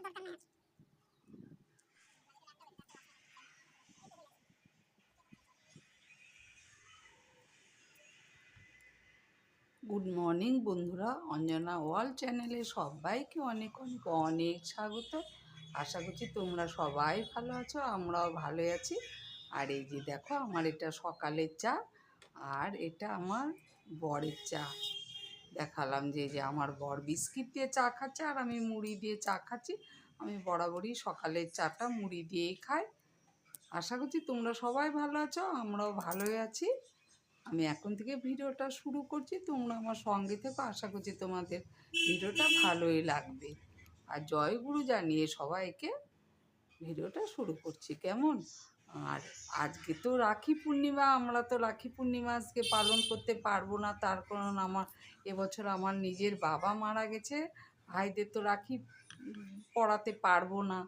Good morning বন্ধুরা, Anjana world চ্যানেলে সবাইকে অনেক অনেক অনেক স্বাগত। আশা করছি তোমরা সবাই ভালো আছো, আমরাও ভালো আছি। আর এই যে দেখো, আমার এটা সকালের চা, আর এটা আমার বরের চা। দেখালাম যে আমার বর বিস্কিট দিয়ে চা খাচ্ছে আর আমি মুড়ি দিয়ে চা খাচ্ছি। আমি বরাবরই সকালের চাটা মুড়ি দিয়েই খাই। আশা করছি তোমরা সবাই ভালো আছো, আমরাও ভালোই আছি। আমি এখন থেকে ভিডিওটা শুরু করছি, তোমরা আমার সঙ্গে থেকো। আশা করছি তোমাদের ভিডিওটা ভালোই লাগবে। আর জয়গুরু জানিয়ে সবাইকে ভিডিওটা শুরু করছি, কেমন? আর আজকে তো রাখি পূর্ণিমা, আমরা তো রাখি পূর্ণিমা আজকে পালন করতে পারবো না, তার কারণ এবছর আমার নিজের বাবা মারা গেছে। ভাইদের তো রাখি পরাতে পারবো না।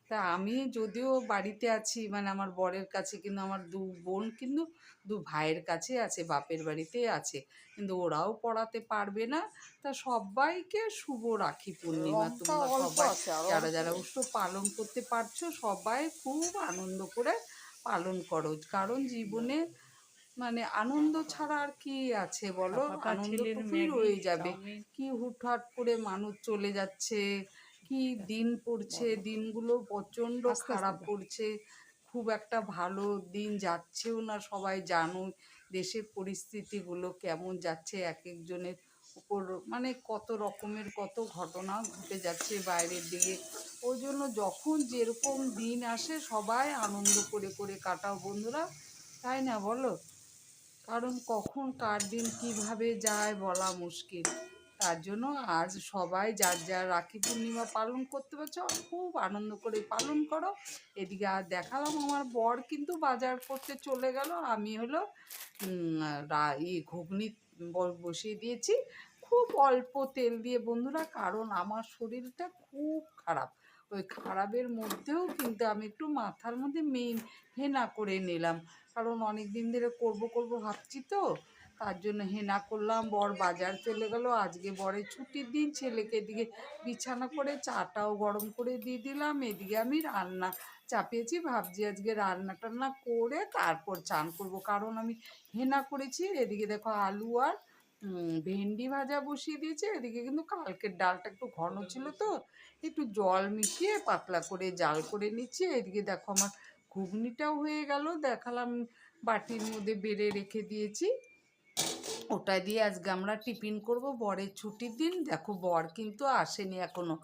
তা আমি যদিও বাড়িতে আছি, মানে আমার বরের কাছে, কিন্তু আমার দু বোন কিন্তু দু ভাইয়ের কাছে আছে, বাপের বাড়িতে আছে, কিন্তু ওরাও পড়াতে পারবে না। তা সবাইকে শুভ রাখি পূর্ণিমা। তোমরা সবাই যারা যারা উৎসব পালন করতে পারছো, সবাই খুব আনন্দ করে পালন করো, কারণ জীবনে মানে আনন্দ ছাড়া আর কি আছে বলো? আনন্দটুকুই রয়ে যাবে। কি হুটহাট করে মানুষ চলে যাচ্ছে, কি দিন পড়ছে, দিনগুলো প্রচণ্ড খারাপ পড়ছে। খুব একটা ভালো দিন যাচ্ছেও না, সবাই জানো দেশের পরিস্থিতিগুলো কেমন যাচ্ছে, এক একজনের উপর মানে কত রকমের কত ঘটনা ঘটে যাচ্ছে বাইরের দিকে। ওই জন্য যখন যেরকম দিন আসে সবাই আনন্দ করে করে কাটাও বন্ধুরা, তাই না বলো? কারণ কখন কার দিন কিভাবে যায় বলা মুশকিল। তার জন্য আজ সবাই যার যার রাখি পূর্ণিমা পালন করতে পারছো খুব আনন্দ করে পালন করো। এদিকে আর দেখালাম আমার বর কিন্তু বাজার করতে চলে গেল, আমি হলো ঘুগনি বসিয়ে দিয়েছি খুব অল্প তেল দিয়ে বন্ধুরা, কারণ আমার শরীরটা খুব খারাপ। ওই খারাপের মধ্যেও কিন্তু আমি একটু মাথার মধ্যে হেনা করে নিলাম, কারণ অনেক দিন ধরে করব করব ভাবছি তো, তার জন্য হেনা করলাম। বর বাজার চলে গেল, আজকে বরের ছুটির দিন। ছেলেকে এদিকে বিছানা করে চাটাও গরম করে দিয়ে দিলাম, এদিকে আমি রান্না চাপিয়েছি। ভাবছি আজকে রান্না টান্না করে তারপর চান করব, কারণ আমি হেনা করেছি। এদিকে দেখো আলু আর ভেন্ডি ভাজা বসিয়ে দিয়েছে। এদিকে কিন্তু কালকের ডালটা একটু ঘন ছিল তো, একটু জল মিশিয়ে পাতলা করে জাল করে নিচ্ছি। এদিকে দেখো আমার ঘুগনিটাও হয়ে গেল, দেখালাম বাটির মধ্যে বেড়ে রেখে দিয়েছি। ওটা দিয়ে আজকে আমরা টিফিন করব, বরের ছুটির দিন। দেখো বর কিন্তু আসেনি এখনো,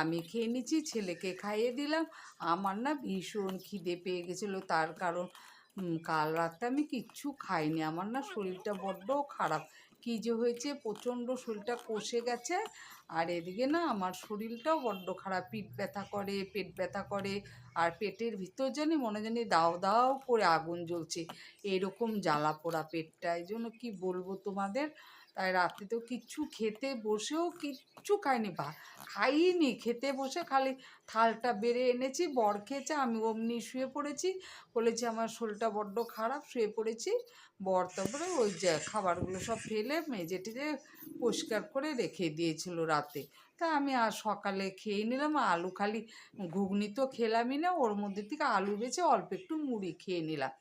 আমি খেয়ে নিচ্ছি, ছেলেকে খাইয়ে দিলাম। আমার না ভীষণ খিদে পেয়ে গেছিলো, তার কারণ কাল রাতে আমি কিচ্ছু খাইনি। আমার না শরীরটা বড্ড খারাপ, কী যে হয়েছে, প্রচণ্ড শরীরটা কষে গেছে। আর এদিকে না আমার শরীরটাও বড্ড খারাপ, পিঠ ব্যথা করে, পেট ব্যথা করে, আর পেটের ভিতর জানি মনে জানি দাও দাও করে আগুন জ্বলছে, এরকম জ্বালা পোড়া পেটটা। এই জন্য কী বলবো তোমাদের। তাই রাতে তো কিচ্ছু খেতে বসেও কিচ্ছু খাইনি, খাইনি, খেতে বসে খালি থালটা বেড়ে এনেছি, বর খেয়েছে, আমি অমনি শুয়ে পড়েছি। বলেছি আমার শরীরটা বড্ড খারাপ, শুয়ে পড়েছি। বর তারপরে ওই যে খাবারগুলো সব ফেলে মেজে টেজে পরিষ্কার করে রেখে দিয়েছিল রাতে। তা আমি আর সকালে খেয়ে নিলাম আলু, খালি ঘুগনি তো খেলামই না, ওর মধ্যে থেকে আলু বেছে অল্প একটু মুড়ি খেয়ে নিলাম।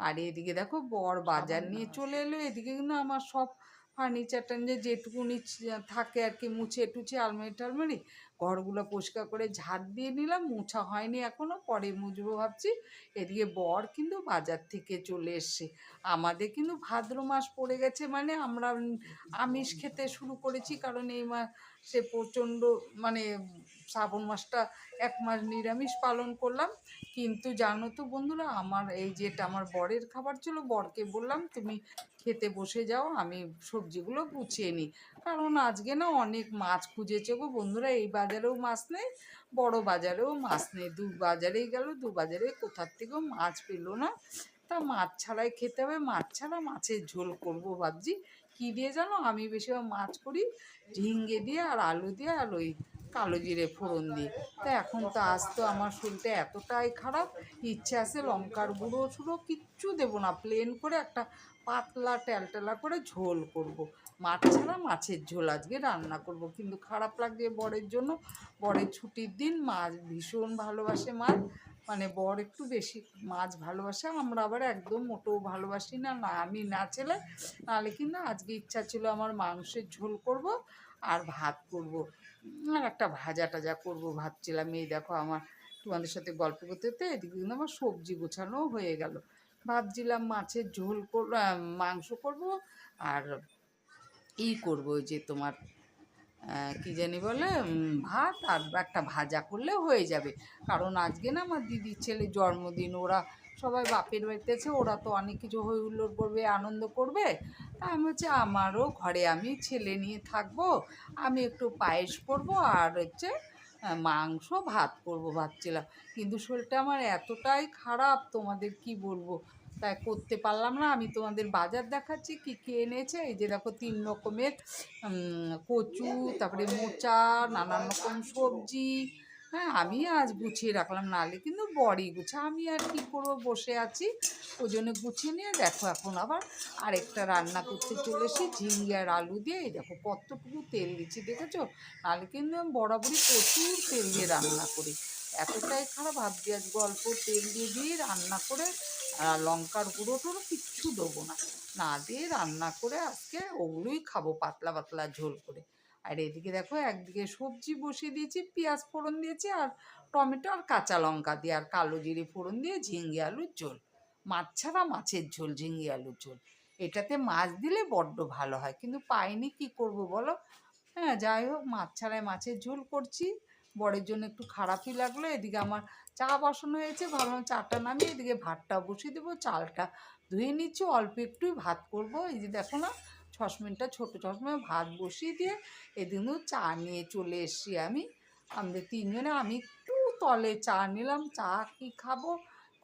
আর এদিকে দেখো বর বাজার নিয়ে চলে এলো। এদিকে কিন্তু আমার সব ফার্নিচার টার্নিচার যেটুকুনি থাকে আর কি, মুছে টুছে আলমারি টালমারি ঘরগুলো পরিষ্কার করে ঝাড় দিয়ে নিলাম, মোছা হয়নি এখনও, পরে মুছবো ভাবছি। এদিকে বর কিন্তু বাজার থেকে চলে এসছে। আমাদের কিন্তু ভাদ্র মাস পড়ে গেছে, মানে আমরা আমিষ খেতে শুরু করেছি, কারণ এই মাসে প্রচণ্ড মানে শ্রাবণ মাসটা এক মাস নিরামিষ পালন করলাম। কিন্তু জানো তো বন্ধুরা, আমার এই যেটা আমার বরের খাবার ছিল, বরকে বললাম তুমি খেতে বসে যাও, আমি সবজিগুলো গুছিয়ে নিই। কারণ আজকে না অনেক মাছ খুঁজেছে গো বন্ধুরা, এই বাজারেও মাছ নেই, বড় বাজারেও মাছ নেই, দু বাজারেই গেল, দু বাজারে কোথার থেকেও মাছ পেলো না। তা মাছ ছাড়াই খেতে হবে, মাছ ছাড়া মাছের ঝোল করব ভাবছি। কী দিয়ে জানো, আমি বেশিরভাগ মাছ করি ঝিঙ্গে দিয়ে আর আলু দিয়ে, আর ওই কালো জিরে ফোড়ন দিই। তা এখন তো আজ তো আমার শরীরটা এতটাই খারাপ, ইচ্ছে আছে লঙ্কার গুঁড়ো টুড়ো কিচ্ছু দেবো না, প্লেন করে একটা পাতলা ট্যালটেলা করে ঝোল করব। মাছ ছাড়া মাছের ঝোল আজকে রান্না করব। কিন্তু খারাপ লাগছে বরের জন্য, বরের ছুটির দিন, মাছ ভীষণ ভালোবাসে মাছ, মানে বর একটু বেশি মাছ ভালোবাসে, আমরা আবার একদম মোটেও ভালোবাসি না, না আমি না ছেলে। নাহলে কিন্তু আজকে ইচ্ছা ছিল আমার মাংসের ঝোল করব আর ভাত করব, আর একটা ভাজা টাজা করবো ভাবছিলাম। এই দেখো আমার তোমাদের সাথে গল্প করতে করতে এদিকে কিন্তু আমার সবজি গোছানোও হয়ে গেল। ভাবছিলাম মাছের ঝোল মাংস করব আর করব ওই যে তোমার কি জানি বলে ভাত আর একটা ভাজা করলে হয়ে যাবে। কারণ আজকে না আমার দিদির ছেলের জন্মদিন, ওরা সবাই বাপের বাড়িতে আছে, ওরা তো অনেক কিছু হই হুল্লোড় করবে, আনন্দ করবে। তা আমি হচ্ছে আমারও ঘরে আমি ছেলে নিয়ে থাকবো, আমি একটু পায়েস করবো আর হচ্ছে মাংস ভাত করবো ভাবছিলাম। কিন্তু শরীরটা আমার এতটাই খারাপ তোমাদের কি বলবো, তাই করতে পারলাম না। আমি তোমাদের বাজার দেখাচ্ছি কী কী এনেছে। এই যে দেখো 3 রকমের কচু, তারপরে মোচা, নানান রকম সবজি। হ্যাঁ, আমি আজ গুছিয়ে রাখলাম, নাহলে কিন্তু বড়ই গুছা, আমি আর কি করবো, বসে আছি ওই জন্য গুছিয়ে নিয়ে দেখো এখন আবার আরেকটা রান্না করতে চলে এসেছি ঝিঙে আর আলু দিয়ে। এই দেখো কতটুকু তেল দিচ্ছি দেখেছো, নাহলে কিন্তু আমি বরাবরই প্রচুর তেল দিয়ে রান্না করি। এতটাই খারাপ ভাবছি আজ অল্প তেল দিয়ে রান্না করে, লঙ্কার গুঁড়ো টুড়ো কিচ্ছু দেবো না, না দিয়ে রান্না করে আজকে ওগুলোই খাবো পাতলা পাতলা ঝোল করে। আর এদিকে দেখো একদিকে সবজি বসিয়ে দিয়েছি, পেঁয়াজ ফোড়ন দিয়েছি আর টমেটো আর কাঁচা লঙ্কা দিয়ে আর কালো জিরে ফোড়ন দিয়ে ঝিঙে আলুর ঝোল, মাছ ছাড়া মাছের ঝোল, ঝিঙে আলুর ঝোল। এটাতে মাছ দিলে বড্ড ভালো হয়, কিন্তু পাইনি, কি করব বলো। হ্যাঁ, যাই হোক মাছ ছাড়াই মাছের ঝোল করছি। বরের জন্য একটু খারাপই লাগলো। এদিকে আমার চা বসানো হয়েছে, ভাবলাম চাটা নামিয়ে এদিকে ভাতটা বসিয়ে দেবো, চালটা ধুয়ে নিচ্ছি, অল্প একটুই ভাত করব। এই যে দেখো না, সসপ্যানটা ছোটো সসপ্যানে ভাত বসিয়ে দিয়ে এদিকেও চা নিয়ে চলে এসছি আমি। আমাদের তিনজনে, আমি একটু তলে চা নিলাম, চা কি খাবো।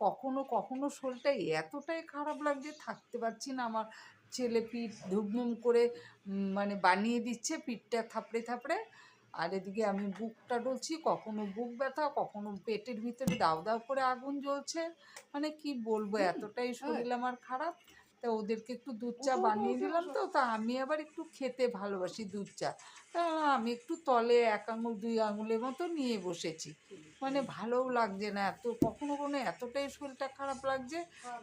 কখনো কখনো শরীরটা এতটাই খারাপ লাগছে, থাকতে পারছি না। আমার ছেলে পিঠ ধুমধুম করে মানে বানিয়ে দিচ্ছে, পিঠটা থাপড়ে থাপড়ে। আর এদিকে আমি বুকটা ডলছি, কখনো বুক ব্যথা, কখনো পেটের ভিতরে দাউ দাউ করে আগুন জ্বলছে। মানে কি বলবো, এতটাই শরীর আমার খারাপ। তা ওদেরকে একটু দুধ চা বানিয়ে দিলাম, তো তা আমি আবার একটু খেতে ভালোবাসি দুধ চা। তা আমি একটু তলে 1 আঙুল 2 আঙুলের মতো নিয়ে বসেছি। মানে ভালোও লাগছে না, এত কখনো কোনো এতটাই শরীরটা খারাপ লাগছে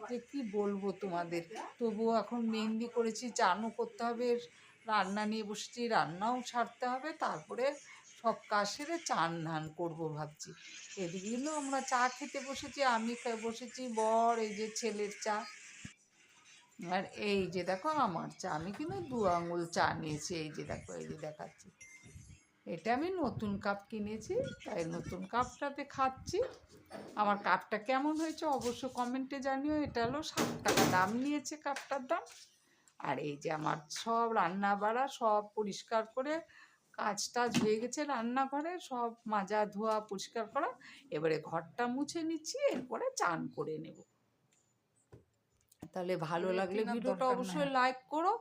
যে কি বলবো তোমাদের। তবুও এখন মেহেন্দি করেছি, চানও করতে হবে, রান্না নিয়ে বসেছি, রান্নাও ছাড়তে হবে, তারপরে সব কাজ সেরে চান ধান করবো ভাবছি। এদিকে কিন্তু আমরা চা খেতে বসেছি, আমি বসেছি, বর এই যে ছেলের চা, আর এই যে দেখো আমার চা। আমি কিন্তু 2 আঙুল চা নিয়েছি, এই যে দেখো, এই যে দেখাচ্ছি। এটা আমি নতুন কাপ কিনেছি, তাই নতুন কাপটাতে খাচ্ছি। আমার কাপটা কেমন হয়েছে অবশ্য কমেন্টে জানিও। এটা হলো 7 টাকা দাম নিয়েছে কাপটার দাম। আর এই যে আমার সব রান্না বাড়া সব পরিষ্কার করে কাজ টাজ হয়ে গেছে, রান্নাঘরে সব মাজা ধোয়া পরিষ্কার করা। এবারে ঘরটা মুছে নিচ্ছি, এরপরে চান করে নেব। তাহলে ভালো লাগলে ভিডিওটা অবশ্যই লাইক করো।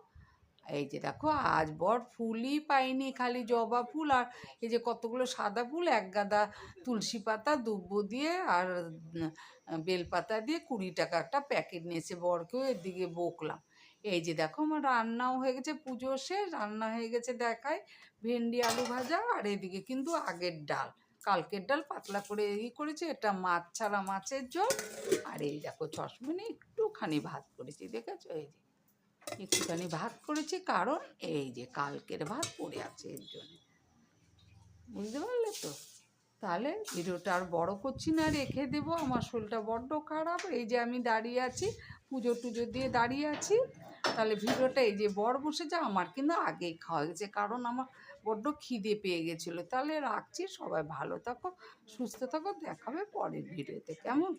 এই যে দেখো আজ বর ফুলই পাইনি, খালি জবা ফুল আর এই যে কতগুলো সাদা ফুল, 1 গাদা তুলসী পাতা দুব্ব দিয়ে আর বেলপাতা দিয়ে 20 টাকা একটা প্যাকেট নিয়েছে, বরকেও এদিকে বকলাম। এই যে দেখো আমার রান্নাও হয়ে গেছে, পুজো শেষ, রান্না হয়ে গেছে দেখাই, ভেন্ডি আলু ভাজা। আর এদিকে কিন্তু আগের ডাল, কালকের ডাল পাতলা করে করেছি, এটা মাছ ছাড়া মাছের ঝোল। আর এই দেখো সসপ্যানে একটুখানি ভাত করেছি, দেখেছো, এই যে একটুখানি ভাত করেছি, কারণ এই যে কালকের ভাত পড়ে আছে এর জন্য, বুঝতে পারলে তো। তাহলে ভিডিওটা আর বড় করছি না, রেখে দেবো, আমার শরীরটা বড্ড খারাপ। এই যে আমি দাঁড়িয়ে আছি, পুজো টুজো দিয়ে দাঁড়িয়ে আছি। তাহলে ভিডিওটা, এই যে বর বসেছে, আমার কিন্তু আগেই খাওয়া গেছে, কারণ আমার বড্ড খিদে পেয়ে গেছিলো। তাহলে রাখছি, সবাই ভালো থাকো, সুস্থ থাকো, দেখাবে পরের ভিডিওতে, কেমন।